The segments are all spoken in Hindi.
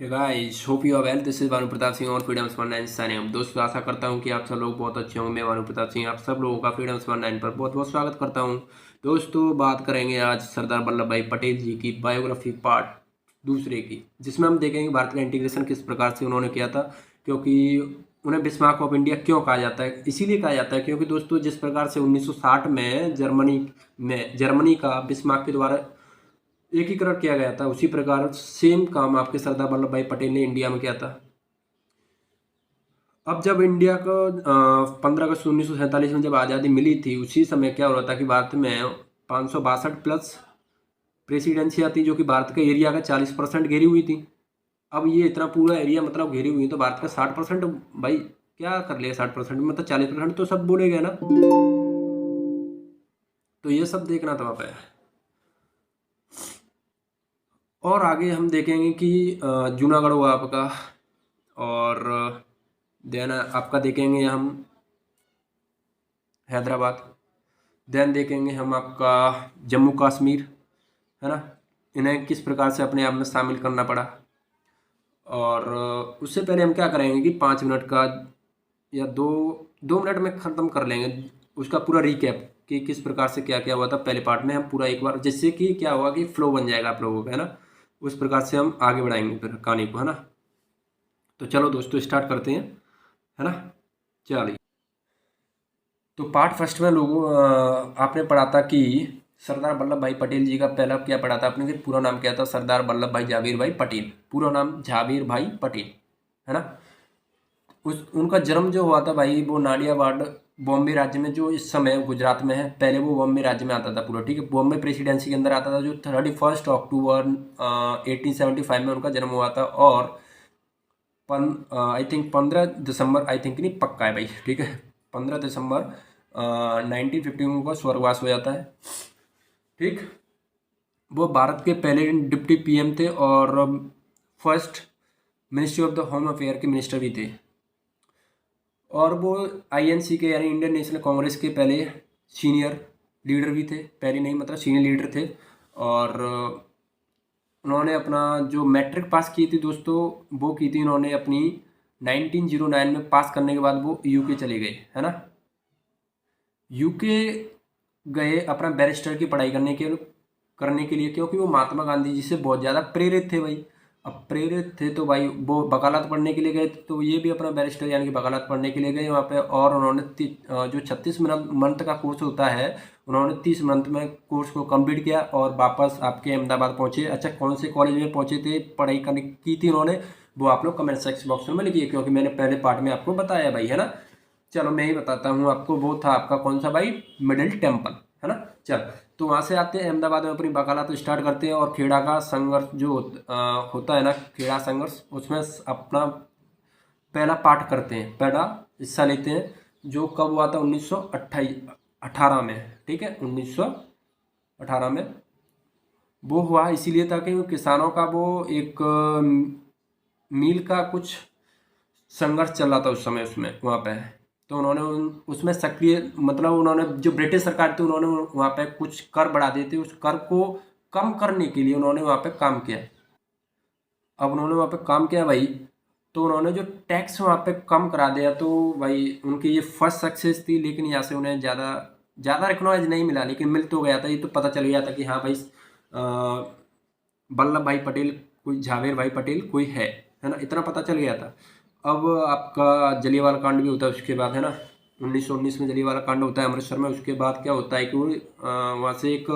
Hey guys, hope you are well. This is Bhanu Pratap Singh और फ्रीडम्स 19 साइन अप। दोस्तों, आशा करता हूं कि आप सब लोग बहुत अच्छे होंगे। मैं भानु प्रताप सिंह आप सब लोगों का फ्रीडम्स 19 पर बहुत बहुत स्वागत करता हूं। दोस्तों, बात करेंगे आज सरदार वल्लभ भाई पटेल जी की बायोग्राफी पार्ट दूसरे की, जिसमें हम देखेंगे भारत का इंटीग्रेशन किस प्रकार से उन्होंने किया था। क्योंकि उन्हें बिस्मार्क ऑफ इंडिया क्यों कहा जाता है, इसीलिए कहा जाता है क्योंकि दोस्तों जिस प्रकार से 1960 में जर्मनी का बिस्मार्क के द्वारा एकीकरण किया गया था, उसी प्रकार सेम काम आपके सरदार वल्लभ भाई पटेल ने इंडिया में किया था। अब जब इंडिया को 15 अगस्त 1947 में जब आज़ादी मिली थी, उसी समय क्या हो रहा था कि भारत में 562 प्लस प्रेसिडेंसियाँ थी, जो कि भारत के एरिया का 40% घेरी हुई थी। अब ये इतना पूरा एरिया मतलब घेरी हुई, तो भारत का 60%, भाई क्या कर लिया 60%, मतलब 40% तो सब बोले गए ना। तो ये सब देखना था वहाँ पे। और आगे हम देखेंगे कि जूनागढ़ हुआ आपका, और देन आपका देखेंगे हम हैदराबाद, देन देखेंगे हम आपका जम्मू कश्मीर, है ना। इन्हें किस प्रकार से अपने आप में शामिल करना पड़ा। और उससे पहले हम क्या करेंगे कि 5 मिनट का या 2 मिनट में ख़त्म कर लेंगे उसका पूरा रिकैप कि किस प्रकार से क्या क्या हुआ था पहले पार्ट में। हम पूरा एक बार, जिससे कि क्या हुआ कि फ्लो बन जाएगा आप लोगों का, है ना। उस प्रकार से हम आगे बढ़ाएंगे फिर कहानी को, है ना। तो चलो दोस्तों, स्टार्ट करते हैं, है ना। चलिए, तो पार्ट फर्स्ट में लोगों आपने पढ़ा था कि सरदार वल्लभ भाई पटेल जी का पहला क्या पढ़ा था आपने, कि पूरा नाम क्या था, सरदार वल्लभ भाई जावेर भाई पटेल, पूरा नाम जावेर भाई पटेल, है ना। उस उनका जन्म जो हुआ था भाई, वो नाडियावाड बॉम्बे राज्य में, जो इस समय गुजरात में है, पहले वो बॉम्बे राज्य में आता था पूरा, ठीक है। बॉम्बे प्रेसिडेंसी के अंदर आता था, जो 31 अक्टूबर 1875 में उनका जन्म हुआ था। और I think 15 December, I think नहीं पक्का है भाई, ठीक है, 15 दिसंबर 1950 को स्वर्गवास हो जाता है, ठीक। वो भारत के पहले डिप्टी पीएम थे और first ministry of the home affair के मिनिस्टर भी थे। और वो आईएनसी के यानी इंडियन नेशनल कांग्रेस के पहले सीनियर लीडर भी थे, पहले नहीं मतलब सीनियर लीडर थे। और उन्होंने अपना जो मैट्रिक पास की थी दोस्तों, वो की थी उन्होंने अपनी 1909 में। पास करने के बाद वो यूके चले गए, है ना। यूके गए अपना बैरिस्टर की पढ़ाई करने के लिए, क्योंकि वो महात्मा गांधी जी से बहुत ज़्यादा प्रेरित थे भाई। अब प्रेरित थे तो भाई वो वकालत पढ़ने के लिए गए, तो ये भी अपना बैरिस्टर यानी कि वकालत पढ़ने के लिए गए वहाँ पे। और उन्होंने जो 36 मंथ का कोर्स होता है, उन्होंने 30 मंथ में कोर्स को कंप्लीट किया और वापस आपके अहमदाबाद पहुँचे। अच्छा, कौन से कॉलेज में पहुँचे थे, पढ़ाई करने की थी उन्होंने, वो आप लोग कमेंट सेक्शन बॉक्स में लिखिए, क्योंकि मैंने पहले पार्ट में आपको बताया भाई, है ना। चलो मैं ही बताता हूँ आपको, वो था आपका कौन सा भाई, मिडिल टेम्पल, है ना। चल, तो वहाँ से आते हैं अहमदाबाद में, अपनी वकालत स्टार्ट करते हैं। और खेड़ा का संघर्ष जो होता है ना, खेड़ा संघर्ष, उसमें अपना पहला पाठ करते हैं, पहला हिस्सा लेते हैं, जो कब हुआ था, 1918 में, ठीक है, 1918 में वो हुआ। इसीलिए था कि वो किसानों का वो एक मील का कुछ संघर्ष चल रहा था उस समय उसमें वहाँ पे। तो उन्होंने उसमें सक्रिय, मतलब उन्होंने जो ब्रिटिश सरकार थी, उन्होंने वहाँ पे कुछ कर बढ़ा दिए थे, उस कर को कम करने के लिए उन्होंने वहाँ पे काम किया। अब उन्होंने वहाँ पे काम किया भाई, तो उन्होंने जो टैक्स वहाँ पे कम करा दिया, तो भाई उनकी ये फर्स्ट सक्सेस थी। लेकिन यहाँ से उन्हें ज़्यादा ज़्यादा रिकॉग्नाइज नहीं मिला, लेकिन मिल तो गया था। ये तो पता चल गया था कि हाँ भाई, वल्लभ भाई पटेल कोई, झावेर भाई पटेल कोई है ना, इतना पता चल गया था। अब आपका जलियांवाला कांड भी होता है उसके बाद, है ना। 1919 में जलियांवाला कांड होता है अमृतसर में। उसके बाद क्या होता है कि वो वहाँ से एक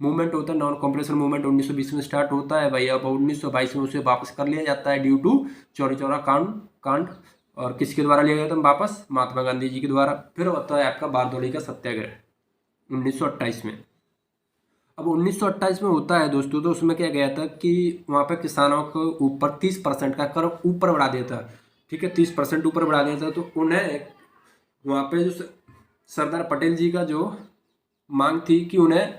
मूवमेंट होता है, नॉन कॉम्प्रेशन मूवमेंट, 1920 में स्टार्ट होता है भाई। अब 1922 में उसे वापस कर लिया जाता है ड्यू टू चौरी चौरा कांड। और किसके द्वारा लिया गया था वापस, महात्मा गांधी जी के द्वारा। फिर होता है आपका बारदौली का सत्याग्रह 1928 में। अब 1928 में होता है दोस्तों, तो उसमें क्या गया था कि वहाँ पे किसानों को ऊपर 30% का कर ऊपर बढ़ा दिया था, ठीक है, 30% ऊपर बढ़ा दिया था। तो उन्हें वहाँ पे जो सरदार पटेल जी का जो मांग थी कि उन्हें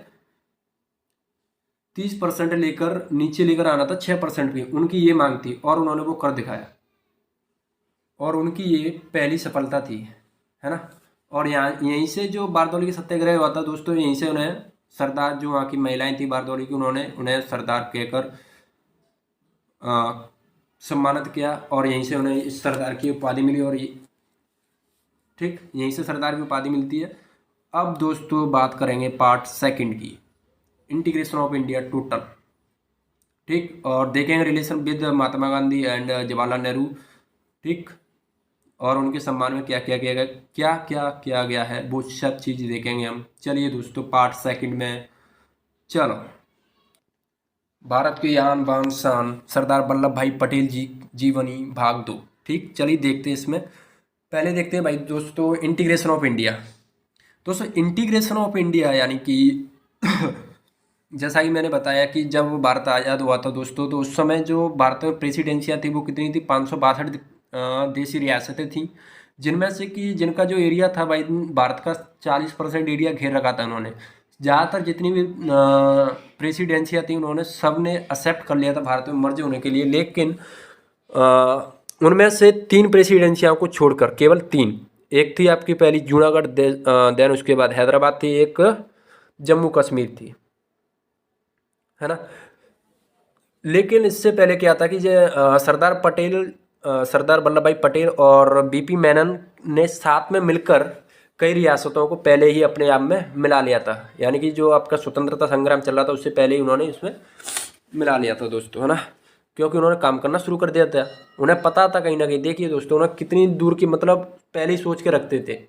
30% लेकर नीचे लेकर आना था, 6% की उनकी ये मांग थी, और उन्होंने वो कर दिखाया। और उनकी ये पहली सफलता थी, है ना। और यहाँ यहीं से जो बारदौली का सत्याग्रह हुआ था दोस्तों, यहीं से उन्हें सरदार, जो वहाँ की महिलाएं थी बारदौली की, उन्होंने उन्हें सरदार कहकर सम्मानित किया और यहीं से उन्हें इस सरदार की उपाधि मिली। और ठीक यहीं से सरदार की उपाधि मिलती है। अब दोस्तों बात करेंगे पार्ट सेकंड की, इंटीग्रेशन ऑफ इंडिया टोटल। ठीक, और देखेंगे relation with Mahatma Gandhi and Jawaharlal Nehru. ठीक, और उनके सम्मान में क्या क्या किया गया, क्या क्या किया गया है, वो सब चीज़ देखेंगे हम। चलिए दोस्तों पार्ट सेकंड में चलो। भारत की आन बान शान सरदार वल्लभ भाई पटेल जी जीवनी भाग 2। ठीक, चलिए देखते हैं इसमें। पहले देखते हैं भाई दोस्तों इंटीग्रेशन ऑफ इंडिया। दोस्तों इंटीग्रेशन ऑफ इंडिया यानी कि जैसा कि मैंने बताया कि जब भारत आज़ाद हुआ था दोस्तों, तो उस समय जो भारत में प्रेसिडेंसियाँ थी वो कितनी थी, 562 देशी रियासतें थीं, जिनमें से कि जिनका जो एरिया था भाई भारत का 40% एरिया घेर रखा था उन्होंने। ज़्यादातर जितनी भी प्रेसिडेंसियाँ थी उन्होंने सब ने एक्सेप्ट कर लिया था भारत में मर्ज होने के लिए, लेकिन उनमें से 3 प्रेसिडेंसियाँ को छोड़कर केवल 3, एक थी आपकी पहली जूनागढ़, देन उसके बाद हैदराबाद थी, एक जम्मू कश्मीर थी, है ना। लेकिन इससे पहले क्या था कि सरदार वल्लभ भाई पटेल और बीपी मेनन ने साथ में मिलकर कई रियासतों को पहले ही अपने आप में मिला लिया था। यानी कि जो आपका स्वतंत्रता संग्राम चल रहा था उससे पहले ही उन्होंने इसमें मिला लिया था दोस्तों, है ना, क्योंकि उन्होंने काम करना शुरू कर दिया था। उन्हें पता था कहीं ना कहीं, देखिए दोस्तों उन्हें कितनी दूर की मतलब पहले ही सोच के रखते थे।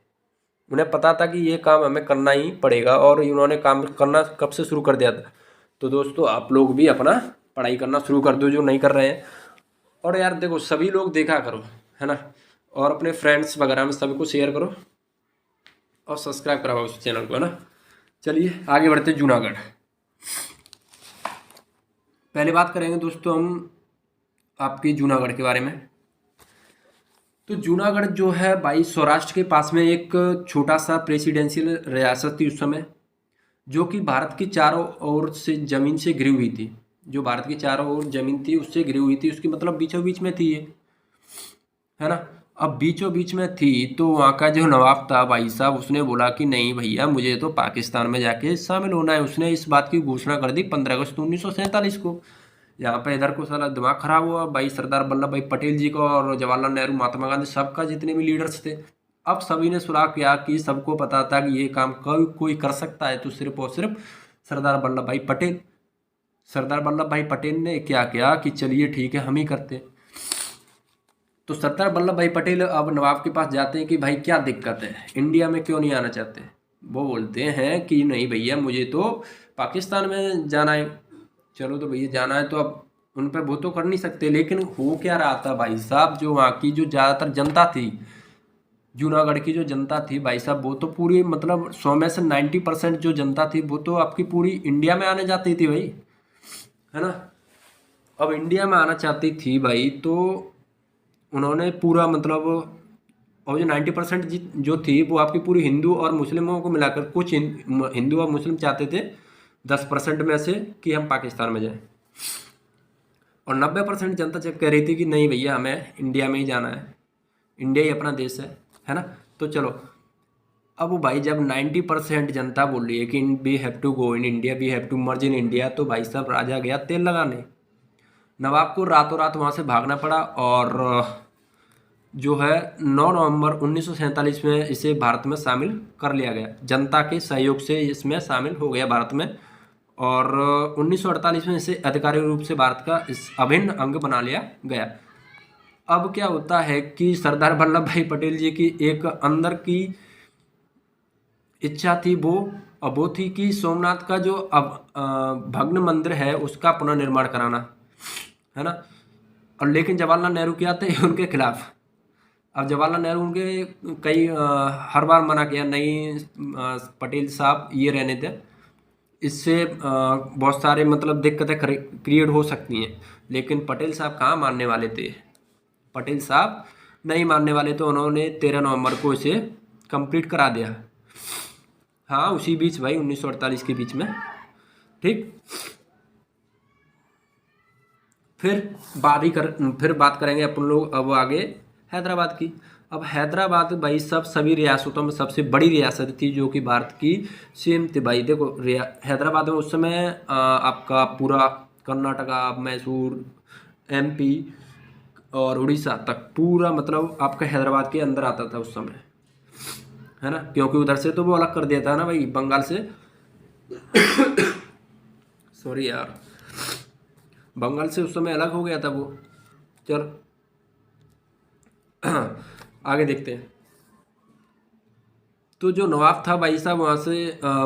उन्हें पता था कि ये काम हमें करना ही पड़ेगा और उन्होंने काम करना कब से शुरू कर दिया था। तो दोस्तों आप लोग भी अपना पढ़ाई करना शुरू कर दो जो नहीं कर रहे हैं। और यार देखो सभी लोग देखा करो, है ना, और अपने फ्रेंड्स वगैरह में सभी को शेयर करो और सब्सक्राइब कराओ उस चैनल को, है ना। चलिए आगे बढ़ते जूनागढ़। पहले बात करेंगे दोस्तों हम आपकी जूनागढ़ के बारे में। तो जूनागढ़ जो है भाई सौराष्ट्र के पास में एक छोटा सा प्रेसिडेंशियल रियासत थी उस समय, जो कि भारत की चारों ओर से ज़मीन से घिरी हुई थी। जो भारत की चारों ओर ज़मीन थी उससे घिरी हुई थी, उसकी मतलब बीचों बीच में थी ये, है ना। अब बीचों बीच में थी तो वहाँ का जो नवाब था भाई साहब, उसने बोला कि नहीं भैया मुझे तो पाकिस्तान में जाके शामिल होना है। उसने इस बात की घोषणा कर दी 15 अगस्त 1947 को। यहाँ पे इधर को सारा दिमाग खराब हुआ भाई सरदार वल्लभ भाई पटेल जी को और जवाहरलाल नेहरू, महात्मा गांधी, सबका जितने भी लीडर्स थे। अब सभी ने सुराग किया कि सबको पता था कि ये काम कोई कर सकता है तो सिर्फ और सिर्फ सरदार वल्लभ भाई पटेल। सरदार वल्लभ भाई पटेल ने क्या किया कि चलिए ठीक है हम ही करते। तो सरदार वल्लभ भाई पटेल अब नवाब के पास जाते हैं कि भाई क्या दिक्कत है, इंडिया में क्यों नहीं आना चाहते। वो बोलते हैं कि नहीं भैया मुझे तो पाकिस्तान में जाना है। चलो तो भैया जाना है तो अब उन पर वो तो कर नहीं सकते। लेकिन हो क्या रहा था भाई साहब, जो वहाँ की जो ज़्यादातर जनता थी, जूनागढ़ की जो जनता थी भाई साहब, वो तो पूरी मतलब 100 में से 90% जो जनता थी वो तो आपकी पूरी इंडिया में आने जाती थी भाई, है ना। अब इंडिया में आना चाहती थी भाई, तो उन्होंने पूरा मतलब, और जो 90% जो थी वो आपकी पूरी हिंदू और मुस्लिमों को मिलाकर, कुछ हिंदू और मुस्लिम चाहते थे 10% में से कि हम पाकिस्तान में जाएं, और 90% जनता जब कह रही थी कि नहीं भैया हमें इंडिया में ही जाना है, इंडिया ही अपना देश है ना। तो चलो अब वो भाई जब 90% जनता बोल रही है कि we have to go in India, we have to merge in India, तो भाई साहब राजा गया तेल लगाने। नवाब को रातों रात वहाँ से भागना पड़ा और जो है 9 नवंबर 1947 में इसे भारत में शामिल कर लिया गया। जनता के सहयोग से इसमें शामिल हो गया भारत में, और 1948 में इसे आधिकारिक रूप से भारत का इस अभिन्न अंग बना लिया गया। अब क्या होता है कि सरदार वल्लभ भाई पटेल जी की एक अंदर की इच्छा थी, वो थी कि सोमनाथ का जो अब भग्न मंदिर है उसका पुनर्निर्माण कराना, है ना। और लेकिन जवाहरलाल नेहरू क्या थे उनके खिलाफ। अब जवाहरलाल नेहरू उनके कई हर बार मना किया, नहीं पटेल साहब ये रहने दें, इससे बहुत सारे मतलब दिक्कतें क्रिएट हो सकती हैं। लेकिन पटेल साहब कहाँ मानने वाले थे, पटेल साहब नहीं मानने वाले, तो उन्होंने 13 नवंबर को इसे कंप्लीट करा दिया। हाँ उसी बीच भाई 1948 के बीच में, ठीक। फिर बात करेंगे अपन लोग अब आगे हैदराबाद की। अब हैदराबाद भाई सभी रियासतों में सबसे बड़ी रियासत थी जो कि भारत की सेम थी भाई। देखो हैदराबाद में उस समय आपका पूरा कर्नाटका, मैसूर, MP, और उड़ीसा तक पूरा मतलब आपका हैदराबाद के अंदर आता था उस समय, है ना, क्योंकि उधर से तो वो अलग कर दिया था ना भाई बंगाल से। सॉरी यार, बंगाल से उस समय अलग हो गया था वो। चल आगे देखते हैं। तो जो नवाब था भाई साहब वहाँ से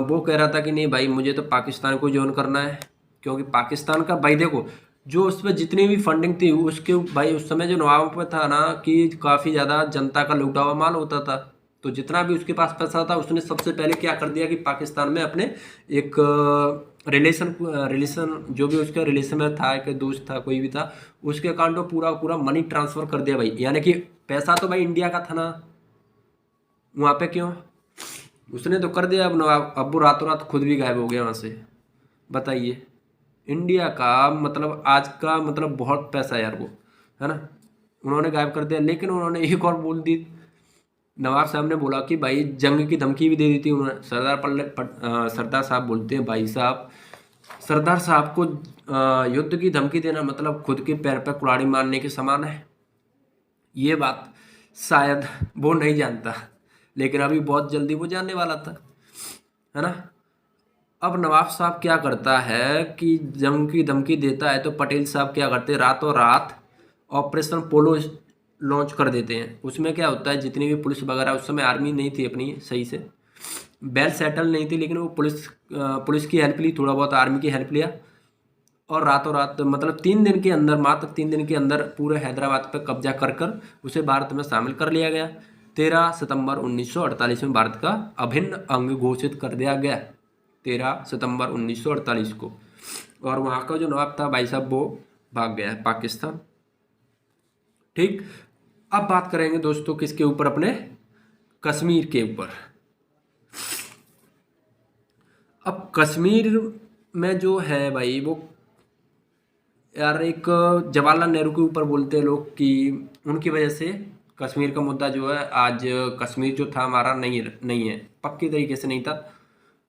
वो कह रहा था कि नहीं भाई मुझे तो पाकिस्तान को ज्वाइन करना है, क्योंकि पाकिस्तान का भाई देखो जो उस पर जितनी भी फंडिंग थी उसके भाई उस समय जो नवाब पे था ना कि काफ़ी ज़्यादा जनता का लूटा हुआ माल होता था। तो जितना भी उसके पास पैसा था उसने सबसे पहले क्या कर दिया कि पाकिस्तान में अपने एक रिलेशन रिलेशन जो भी उसका रिलेशन में था, एक दोस्त था कोई भी था, उसके अकाउंट में पूरा पूरा मनी ट्रांसफ़र कर दिया भाई। यानी कि पैसा तो भाई इंडिया का था ना, वहाँ पे क्यों उसने तो कर दिया। अब वो रातों रात खुद भी गायब हो गया वहाँ से। बताइए, इंडिया का मतलब आज का मतलब बहुत पैसा है यार वो, है ना, उन्होंने गायब कर दिया। लेकिन उन्होंने एक और बोल दी, नवाब साहब ने बोला कि भाई जंग की धमकी भी दे दी थी उन्होंने। सरदार साहब बोलते हैं भाई साहब, सरदार साहब को युद्ध की धमकी देना मतलब खुद के पैर पर कुल्हाड़ी मारने के समान है। ये बात शायद वो नहीं जानता, लेकिन अभी बहुत जल्दी वो जानने वाला था, है ना। अब नवाब साहब क्या करता है कि जंग की धमकी देता है तो पटेल साहब क्या करते हैं, रातों रात ऑपरेशन पोलो लॉन्च कर देते हैं। उसमें क्या होता है, जितनी भी पुलिस वगैरह, उस समय आर्मी नहीं थी अपनी सही से, वेल सेटल नहीं थी, लेकिन वो पुलिस की हेल्प ली, थोड़ा बहुत आर्मी की हेल्प लिया, और रातों रात मतलब 3 दिन के अंदर, मात्र 3 दिन के अंदर पूरे हैदराबाद पर कब्जा कर कर उसे भारत में शामिल कर लिया गया। 13 सितंबर 1948 में भारत का अभिन्न अंग घोषित कर दिया गया, 13 सितंबर 1948 को। और वहाँ का जो नवाब था भाई साहब वो भाग गया है पाकिस्तान। ठीक, अब बात करेंगे दोस्तों किसके ऊपर, अपने कश्मीर के ऊपर। अब कश्मीर में जो है भाई वो यार एक जवाहरलाल नेहरू के ऊपर बोलते हैं लोग कि उनकी वजह से कश्मीर का मुद्दा जो है आज, कश्मीर जो था हमारा नहीं है, पक्की तरीके से नहीं था,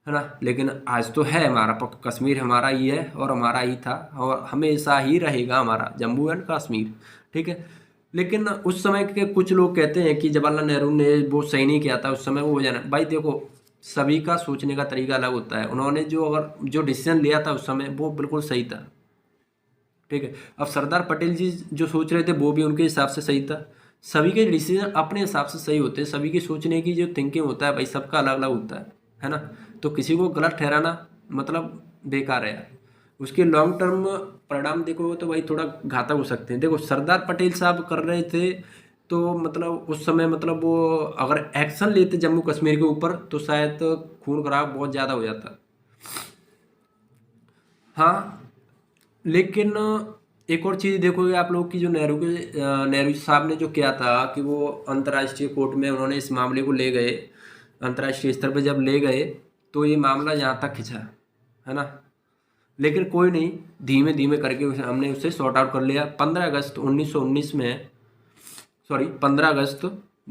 है ना, लेकिन आज तो है हमारा, कश्मीर हमारा ही है और हमारा ही था और हमेशा ही रहेगा हमारा, जम्मू एंड कश्मीर। ठीक है, लेकिन उस समय के कुछ लोग कहते हैं कि जवाहरलाल नेहरू ने वो सही नहीं किया था उस समय, वो हो जाना भाई देखो सभी का सोचने का तरीका अलग होता है। उन्होंने जो डिसीजन लिया था उस समय वो बिल्कुल सही था। ठीक है, अब सरदार पटेल जी जो सोच रहे थे वो भी उनके हिसाब से सही था। सभी के डिसीजन अपने हिसाब से सही होते हैं, सभी की सोचने की जो थिंकिंग होता है भाई सबका अलग अलग होता है ना। तो किसी को गलत ठहराना मतलब बेकार है यार, उसके लॉन्ग टर्म परिणाम देखो तो भाई थोड़ा घातक हो सकते हैं। देखो सरदार पटेल साहब कर रहे थे तो मतलब उस समय मतलब वो अगर एक्शन लेते जम्मू कश्मीर के ऊपर तो शायद खून खराब बहुत ज़्यादा हो जाता। हाँ, लेकिन एक और चीज़ देखोगे आप लोग की जो नेहरू साहब ने जो किया था कि वो अंतर्राष्ट्रीय कोर्ट में उन्होंने इस मामले को ले गए, अंतर्राष्ट्रीय स्तर पर जब ले गए तो ये मामला यहाँ तक खिंचा, है ना। लेकिन कोई नहीं, धीमे धीमे करके हमने उसे सॉर्ट आउट कर लिया। 15 अगस्त 2019 में, सॉरी 15 अगस्त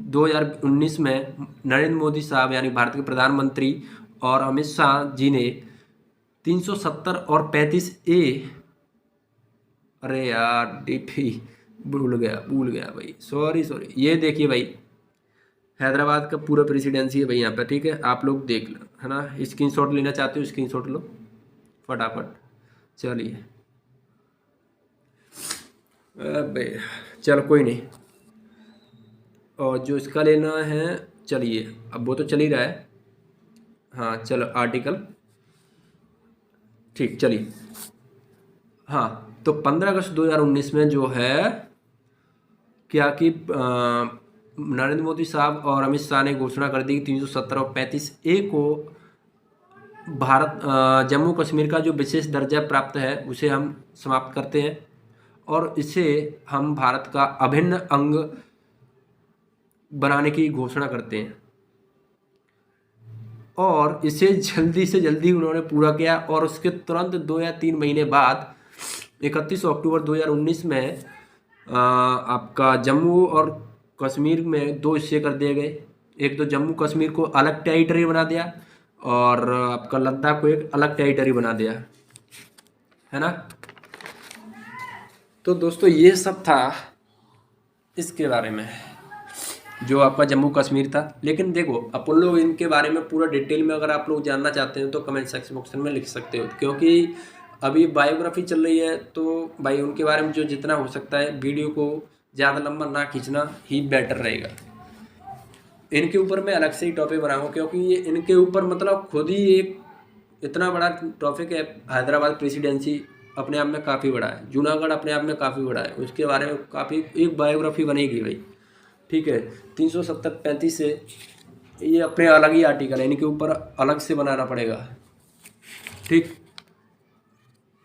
2019 में नरेंद्र मोदी साहब यानी भारत के प्रधानमंत्री और अमित शाह जी ने 370 और 35A, अरे यार डीपी भूल गया भाई, सॉरी ये देखिए भाई हैदराबाद का पूरा प्रेसिडेंसी है भाई यहाँ पे। ठीक है, आप लोग देख लो, है ना, स्क्रीनशॉट लेना चाहते हो स्क्रीनशॉट लो फटाफट। चलिए अबे चलो कोई नहीं, और जो इसका लेना है चलिए, अब वो तो चल ही रहा है। हाँ चलो आर्टिकल, ठीक चलिए। हाँ, तो 15 अगस्त 2019 में जो है क्या कि नरेंद्र मोदी साहब और अमित शाह ने घोषणा कर दी कि 370 और 35A को भारत जम्मू कश्मीर का जो विशेष दर्जा प्राप्त है उसे हम समाप्त करते हैं और इसे हम भारत का अभिन्न अंग बनाने की घोषणा करते हैं। और इसे जल्दी से जल्दी उन्होंने पूरा किया और उसके तुरंत 2 या 3 महीने बाद 31 अक्टूबर 2019 में आपका जम्मू और कश्मीर में 2 हिस्से कर दिए गए। एक तो जम्मू कश्मीर को अलग टेरिटरी बना दिया और आपका लद्दाख को एक अलग टेरिटरी बना दिया, है ना। तो दोस्तों ये सब था इसके बारे में जो आपका जम्मू कश्मीर था। लेकिन देखो अपन लोग इनके बारे में पूरा डिटेल में अगर आप लोग जानना चाहते हैं तो कमेंट सेक्शन बॉक्स में लिख सकते हो, क्योंकि अभी बायोग्राफी चल रही है तो भाई उनके बारे में जो जितना हो सकता है वीडियो को ज़्यादा लंबा ना खींचना ही बेटर रहेगा। इनके ऊपर मैं अलग से ही टॉपिक बनाऊंगा, क्योंकि ये इनके ऊपर मतलब खुद ही एक इतना बड़ा टॉपिक है। हैदराबाद प्रेसिडेंसी अपने आप में काफ़ी बड़ा है, जूनागढ़ अपने आप में काफ़ी बड़ा है, उसके बारे में काफ़ी एक बायोग्राफी बनेगी भाई। ठीक है, 370-35 से ये अपने अलग ही आर्टिकल है, इनके ऊपर अलग से बनाना पड़ेगा। ठीक,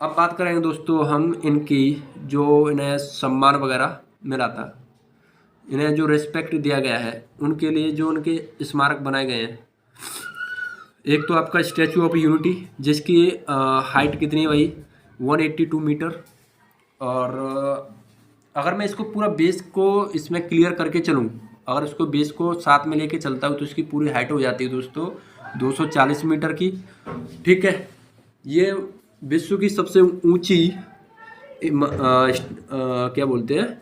अब बात करेंगे दोस्तों हम इनकी जो इन्हें सम्मान वगैरह मिला था, इन्हें जो रिस्पेक्ट दिया गया है उनके लिए जो उनके स्मारक बनाए गए हैं। एक तो आपका स्टैचू ऑफ यूनिटी जिसकी हाइट कितनी है भाई 182 मीटर। और अगर मैं इसको पूरा बेस को इसमें क्लियर करके चलूँ, अगर इसको बेस को साथ में लेके चलता हूँ तो इसकी पूरी हाइट हो जाती है दोस्तों 240 मीटर की। ठीक है, ये विश्व की सबसे ऊंची क्या बोलते हैं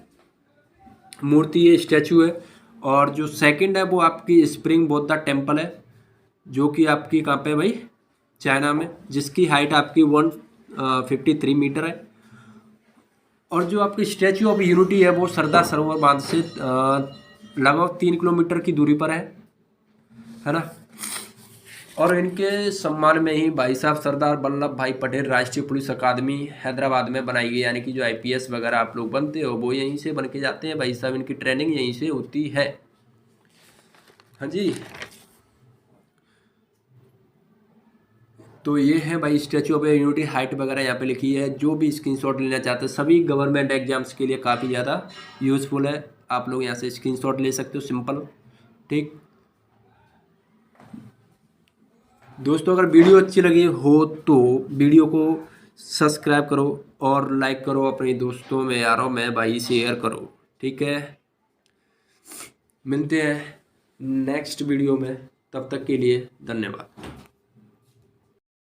मूर्ति, ये स्टैचू है। और जो सेकंड है वो आपकी स्प्रिंग बौद्धा टेम्पल है, जो कि आपकी कहाँ पे भाई चाइना में, जिसकी हाइट आपकी 153 मीटर है। और जो आपकी स्टैचू ऑफ यूनिटी है वो सरदार सरोवर बांध से लगभग 3 किलोमीटर की दूरी पर है ना। और इनके सम्मान में ही भाई साहब सरदार वल्लभ भाई पटेल राष्ट्रीय पुलिस अकादमी हैदराबाद में बनाई गई, यानी कि जो IPS वगैरह आप लोग बनते हो वो यहीं से बन के जाते हैं भाई साहब, इनकी ट्रेनिंग यहीं से होती है। हाँ जी, तो ये है भाई स्टैचू ऑफ यूनिटी, हाइट वगैरह यहाँ पे लिखी है। जो भी स्क्रीनशॉट लेना चाहते हैं सभी गवर्नमेंट एग्जाम्स के लिए काफ़ी ज़्यादा यूज़फुल है, आप लोग यहाँ से स्क्रीनशॉट ले सकते हो सिंपल। ठीक दोस्तों, अगर वीडियो अच्छी लगी हो तो वीडियो को सब्सक्राइब करो और लाइक करो, अपने दोस्तों में यारों में भाई शेयर करो। ठीक है, मिलते हैं नेक्स्ट वीडियो में, तब तक के लिए धन्यवाद।